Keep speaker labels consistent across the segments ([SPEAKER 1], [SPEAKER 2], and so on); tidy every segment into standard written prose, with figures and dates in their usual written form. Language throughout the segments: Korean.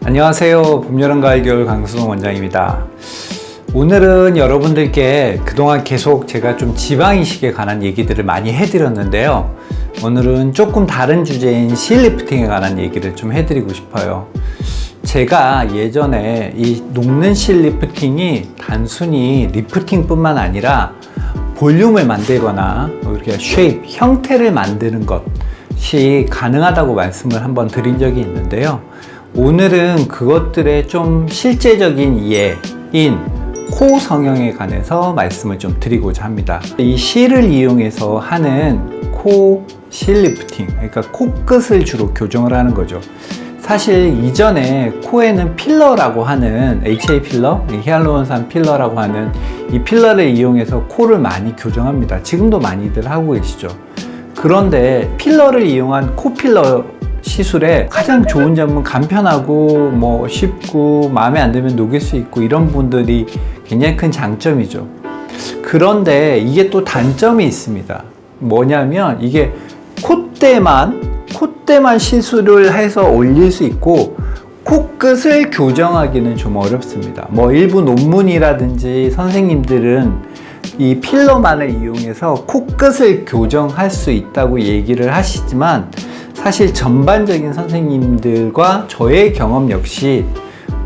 [SPEAKER 1] 안녕하세요. 봄, 여름, 가을, 겨울 강수동 원장입니다. 오늘은 여러분들께 그동안 계속 제가 좀 지방이식에 관한 얘기들을 많이 해드렸는데요. 오늘은 조금 다른 주제인 실리프팅에 관한 얘기를 좀 해드리고 싶어요. 제가 예전에 이 녹는 실리프팅이 단순히 리프팅 뿐만 아니라 볼륨을 만들거나 이렇게 쉐입, 형태를 만드는 것이 가능하다고 말씀을 한번 드린 적이 있는데요. 오늘은 그것들의 좀 실제적인 예인 코 성형에 관해서 말씀을 좀 드리고자 합니다. 이 실을 이용해서 하는 코 실리프팅, 그러니까 코끝을 주로 교정을 하는 거죠. 사실 이전에 코에는 필러라고 하는 HA 필러, 히알루론산 필러라고 하는 이 필러를 이용해서 코를 많이 교정합니다. 지금도 많이들 하고 계시죠. 그런데 필러를 이용한 코 필러 시술의 가장 좋은 점은 간편하고 쉽고 마음에 안 들면 녹일 수 있고 이런 분들이 굉장히 큰 장점이죠. 그런데 이게 또 단점이 있습니다. 뭐냐면 이게 콧대만 시술을 해서 올릴 수 있고 코끝을 교정하기는 좀 어렵습니다. 일부 논문이라든지 선생님들은 이 필러만을 이용해서 코끝을 교정할 수 있다고 얘기를 하시지만 사실 전반적인 선생님들과 저의 경험 역시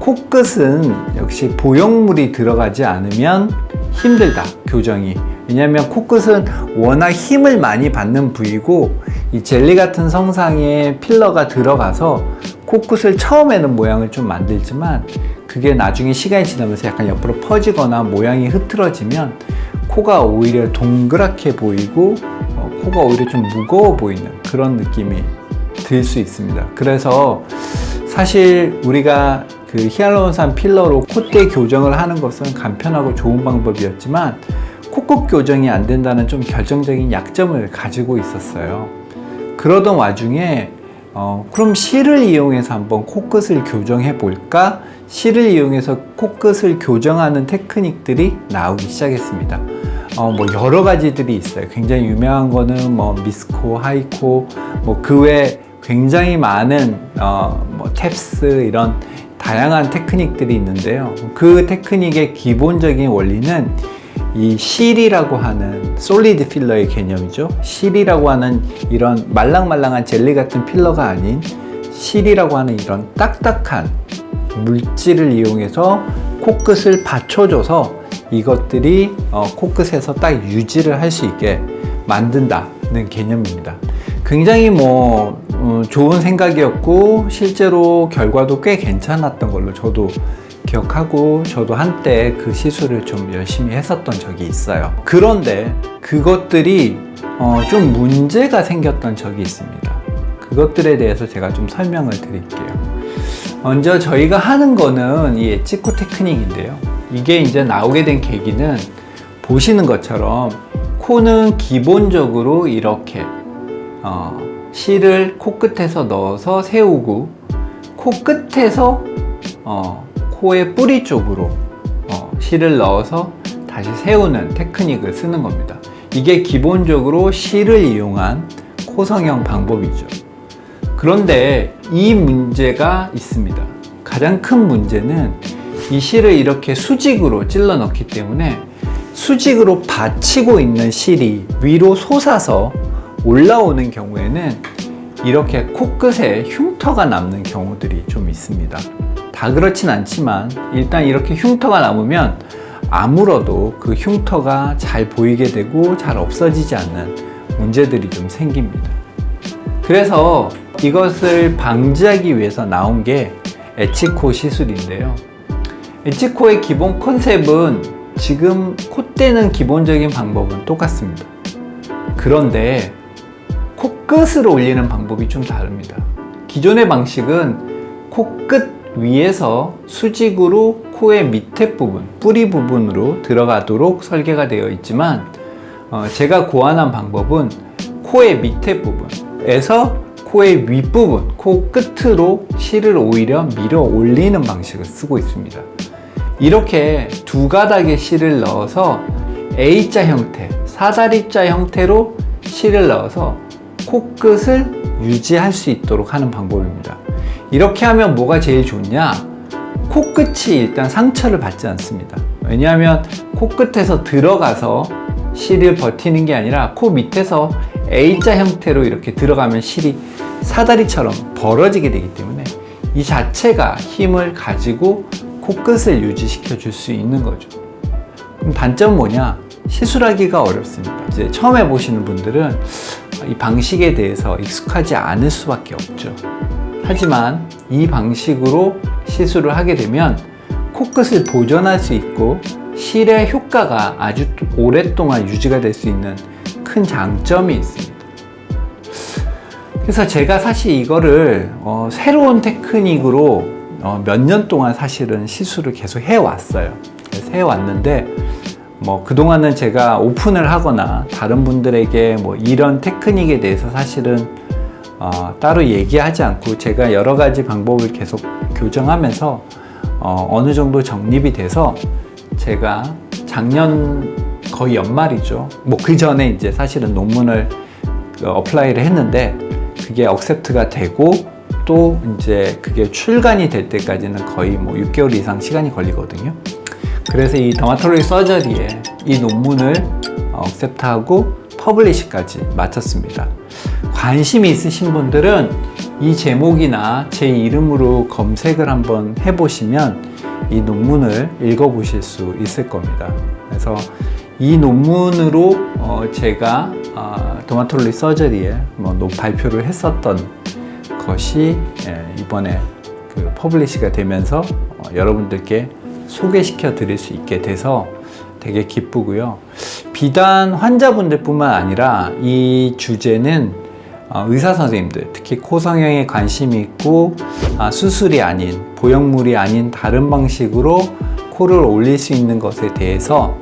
[SPEAKER 1] 코끝은 역시 보형물이 들어가지 않으면 힘들다, 교정이. 왜냐하면 코끝은 워낙 힘을 많이 받는 부위고 이 젤리 같은 성상에 필러가 들어가서 코끝을 처음에는 모양을 좀 만들지만 그게 나중에 시간이 지나면서 약간 옆으로 퍼지거나 모양이 흐트러지면 코가 오히려 동그랗게 보이고 코가 오히려 좀 무거워 보이는 그런 느낌이 들 수 있습니다. 그래서 사실 우리가 그 히알루론산 필러로 콧대 교정을 하는 것은 간편하고 좋은 방법이었지만 코끝 교정이 안 된다는 좀 결정적인 약점을 가지고 있었어요. 그러던 와중에 그럼 실을 이용해서 한번 코끝을 교정해 볼까? 실을 이용해서 코끝을 교정하는 테크닉들이 나오기 시작했습니다. 여러 가지들이 있어요. 굉장히 유명한 거는 미스코, 하이코, 그 외에 굉장히 많은 탭스 이런 다양한 테크닉들이 있는데요. 그 테크닉의 기본적인 원리는 이 실이라고 하는 솔리드 필러의 개념이죠. 실이라고 하는 이런 말랑말랑한 젤리 같은 필러가 아닌 실이라고 하는 이런 딱딱한 물질을 이용해서 코끝을 받쳐줘서 이것들이 코끝에서 딱 유지를 할 수 있게 만든다는 개념입니다. 굉장히 좋은 생각이었고 실제로 결과도 꽤 괜찮았던 걸로 저도 기억하고 저도 한때 그 시술을 좀 열심히 했었던 적이 있어요. 그런데 그것들이 좀 문제가 생겼던 적이 있습니다. 그것들에 대해서 제가 좀 설명을 드릴게요. 먼저 저희가 하는 거는 이 엣지코 테크닉인데요. 이게 이제 나오게 된 계기는 보시는 것처럼 코는 기본적으로 이렇게 실을 코끝에서 넣어서 세우고 코끝에서 코의 뿌리 쪽으로 실을 넣어서 다시 세우는 테크닉을 쓰는 겁니다. 이게 기본적으로 실을 이용한 코성형 방법이죠. 그런데 이 문제가 있습니다. 가장 큰 문제는 이 실을 이렇게 수직으로 찔러 넣기 때문에 수직으로 받치고 있는 실이 위로 솟아서 올라오는 경우에는 이렇게 코끝에 흉터가 남는 경우들이 좀 있습니다. 다 그렇진 않지만 일단 이렇게 흉터가 남으면 아물어도 그 흉터가 잘 보이게 되고 잘 없어지지 않는 문제들이 좀 생깁니다. 그래서 이것을 방지하기 위해서 나온 게 엣지코 시술인데요. 엣지코의 기본 컨셉은 지금 콧대는 기본적인 방법은 똑같습니다. 그런데 코끝을 올리는 방법이 좀 다릅니다. 기존의 방식은 코끝 위에서 수직으로 코의 밑에 부분, 뿌리 부분으로 들어가도록 설계가 되어 있지만 제가 고안한 방법은 코의 밑에 부분에서 코의 윗부분, 코 끝으로 실을 오히려 밀어 올리는 방식을 쓰고 있습니다. 이렇게 두 가닥의 실을 넣어서 A자 형태, 사다리자 형태로 실을 넣어서 코끝을 유지할 수 있도록 하는 방법입니다. 이렇게 하면 뭐가 제일 좋냐? 코끝이 일단 상처를 받지 않습니다. 왜냐하면 코끝에서 들어가서 실을 버티는 게 아니라 코 밑에서 A자 형태로 이렇게 들어가면 실이 사다리처럼 벌어지게 되기 때문에 이 자체가 힘을 가지고 코끝을 유지시켜 줄 수 있는 거죠. 그럼 단점은 뭐냐? 시술하기가 어렵습니다. 이제 처음 해보시는 분들은 이 방식에 대해서 익숙하지 않을 수밖에 없죠. 하지만 이 방식으로 시술을 하게 되면 코끝을 보존할 수 있고 실의 효과가 아주 오랫동안 유지가 될 수 있는 큰 장점이 있습니다. 그래서 제가 사실 이거를 새로운 테크닉으로 몇 년 동안 사실은 시술을 계속 해왔어요. 그래서 해왔는데 그동안은 제가 오픈을 하거나 다른 분들에게 이런 테크닉에 대해서 사실은 따로 얘기하지 않고 제가 여러 가지 방법을 계속 교정하면서 어느 정도 정립이 돼서 제가 작년 거의 연말이죠. 그 전에 이제 사실은 논문을 어플라이를 했는데 그게 억셉트가 되고 또 이제 그게 출간이 될 때까지는 거의 6개월 이상 시간이 걸리거든요. 그래서 이 더마톨로지 서저리에 이 논문을 억셉트하고 퍼블리시까지 마쳤습니다. 관심이 있으신 분들은 이 제목이나 제 이름으로 검색을 한번 해보시면 이 논문을 읽어보실 수 있을 겁니다. 그래서 이 논문으로 제가 더마톨로지 서저리에 발표를 했었던 것이 이번에 퍼블리시가 되면서 여러분들께 소개시켜 드릴 수 있게 돼서 되게 기쁘고요. 비단 환자분들 뿐만 아니라 이 주제는 의사 선생님들, 특히 코 성형에 관심이 있고 수술이 아닌, 보형물이 아닌 다른 방식으로 코를 올릴 수 있는 것에 대해서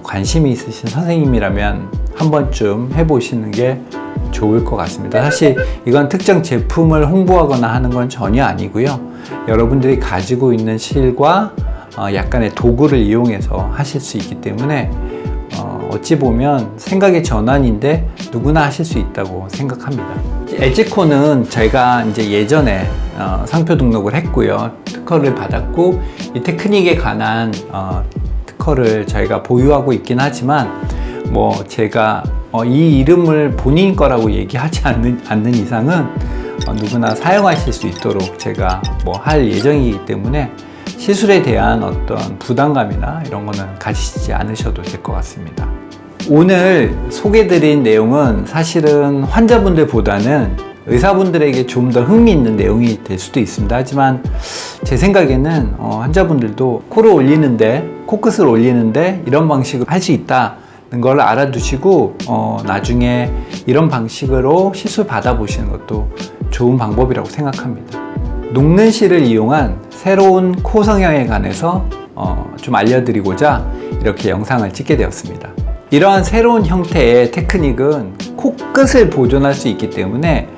[SPEAKER 1] 관심이 있으신 선생님이라면 한 번쯤 해보시는 게 좋을 것 같습니다. 사실 이건 특정 제품을 홍보하거나 하는 건 전혀 아니고요. 여러분들이 가지고 있는 실과 약간의 도구를 이용해서 하실 수 있기 때문에 어찌 보면 생각의 전환인데 누구나 하실 수 있다고 생각합니다. 엣지코는 제가 이제 예전에 상표 등록을 했고요. 특허를 받았고 이 테크닉에 관한 특허를 저희가 보유하고 있긴 하지만 제가 이 이름을 본인 거라고 얘기하지 않는 이상은 누구나 사용하실 수 있도록 제가 할 예정이기 때문에 시술에 대한 어떤 부담감이나 이런 거는 가지시지 않으셔도 될 것 같습니다. 오늘 소개드린 내용은 사실은 환자분들보다는 의사분들에게 좀 더 흥미있는 내용이 될 수도 있습니다. 하지만 제 생각에는 환자분들도 코를 올리는데, 코끝을 올리는데 이런 방식으로 할 수 있다는 걸 알아두시고 나중에 이런 방식으로 시술 받아보시는 것도 좋은 방법이라고 생각합니다. 녹는 실을 이용한 새로운 코 성형에 관해서 좀 알려드리고자 이렇게 영상을 찍게 되었습니다. 이러한 새로운 형태의 테크닉은 코끝을 보존할 수 있기 때문에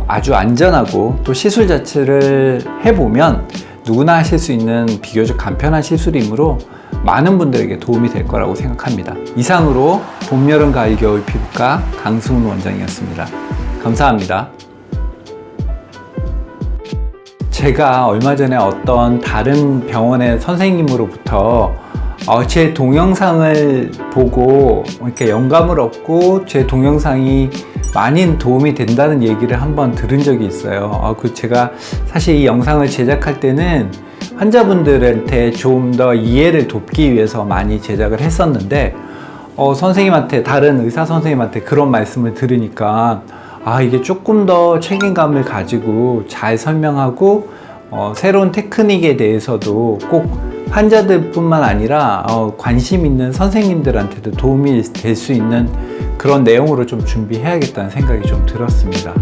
[SPEAKER 1] 아주 안전하고 또 시술 자체를 해보면 누구나 하실 수 있는 비교적 간편한 시술이므로 많은 분들에게 도움이 될 거라고 생각합니다. 이상으로 봄, 여름, 가을, 겨울 피부과 강승훈 원장이었습니다. 감사합니다. 제가 얼마 전에 어떤 다른 병원의 선생님으로부터 제 동영상을 보고 이렇게 영감을 얻고 제 동영상이 많은 도움이 된다는 얘기를 한번 들은 적이 있어요. 제가 사실 이 영상을 제작할 때는 환자분들한테 좀 더 이해를 돕기 위해서 많이 제작을 했었는데 선생님한테, 다른 의사 선생님한테 그런 말씀을 들으니까 이게 조금 더 책임감을 가지고 잘 설명하고 새로운 테크닉에 대해서도 꼭 환자들 뿐만 아니라 관심 있는 선생님들한테도 도움이 될 수 있는 그런 내용으로 좀 준비해야겠다는 생각이 좀 들었습니다.